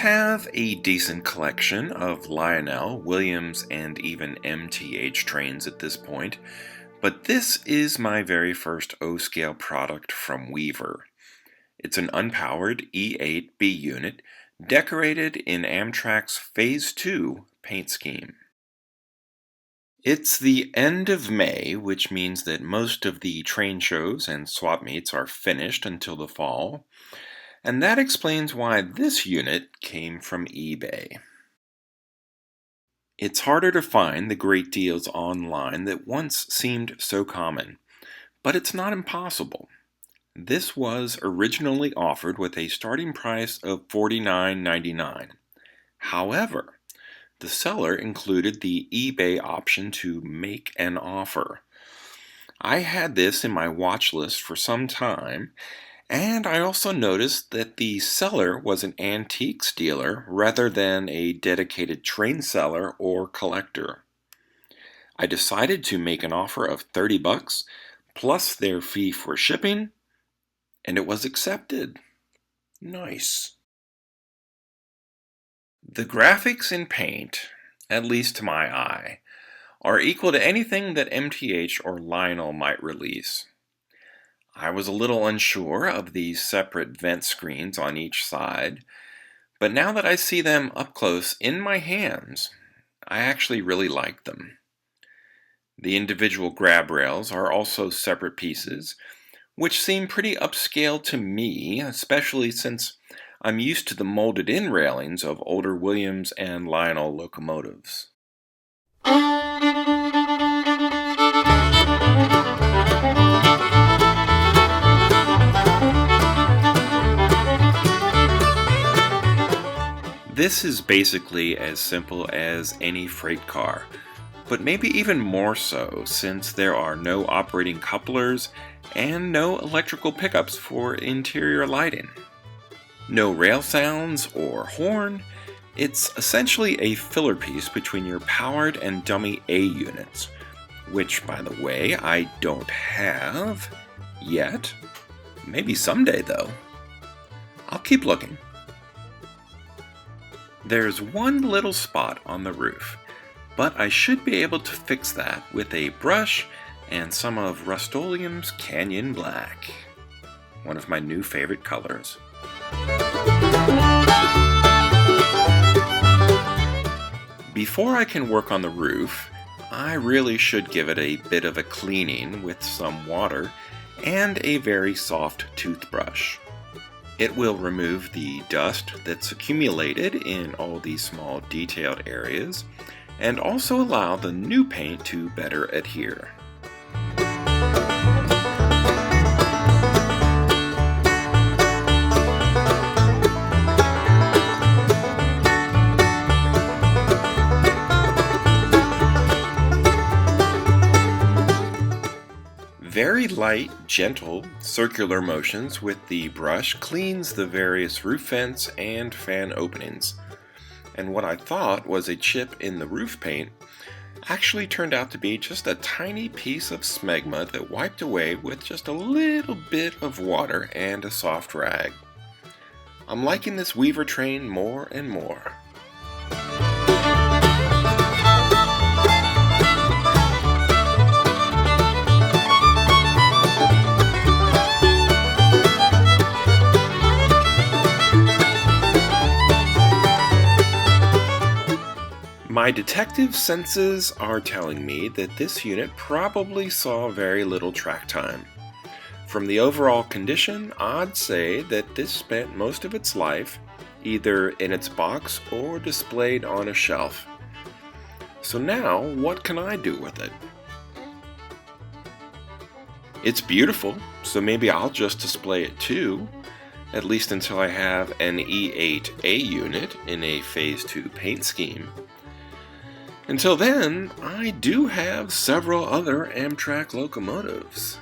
have a decent collection of Lionel, Williams, and even MTH trains at this point, but this is my very first O-scale product from Weaver. It's an unpowered E8B unit decorated in Amtrak's Phase 2 paint scheme. It's the end of May, which means that most of the train shows and swap meets are finished until the fall, and that explains why this unit came from eBay. It's harder to find the great deals online that once seemed so common, but it's not impossible. This was originally offered with a starting price of $49.99. However, the seller included the eBay option to make an offer. I had this in my watch list for some time, and I also noticed that the seller was an antiques dealer rather than a dedicated train seller or collector. I decided to make an offer of $30 plus their fee for shipping, and it was accepted. Nice. The graphics in paint, at least to my eye, are equal to anything that MTH or Lionel might release. I was a little unsure of the separate vent screens on each side, but now that I see them up close in my hands, I actually really like them. The individual grab rails are also separate pieces, which seem pretty upscale to me, especially since I'm used to the molded-in railings of older Williams and Lionel locomotives. This is basically as simple as any freight car, but maybe even more so since there are no operating couplers and no electrical pickups for interior lighting. No rail sounds or horn. It's essentially a filler piece between your powered and dummy A units, which, by the way, I don't have yet. Maybe someday, though. I'll keep looking. There's one little spot on the roof, but I should be able to fix that with a brush and some of Rust-Oleum's Canyon Black, one of my new favorite colors. Before I can work on the roof, I really should give it a bit of a cleaning with some water and a very soft toothbrush. It will remove the dust that's accumulated in all these small detailed areas and also allow the new paint to better adhere. Very light, gentle, circular motions with the brush cleans the various roof vents and fan openings. And what I thought was a chip in the roof paint actually turned out to be just a tiny piece of smegma that wiped away with just a little bit of water and a soft rag. I'm liking this Weaver train more and more. My detective senses are telling me that this unit probably saw very little track time. From the overall condition, I'd say that this spent most of its life either in its box or displayed on a shelf. So now, what can I do with it? It's beautiful, so maybe I'll just display it too, at least until I have an E8A unit in a Phase 2 paint scheme. Until then, I do have several other Amtrak locomotives.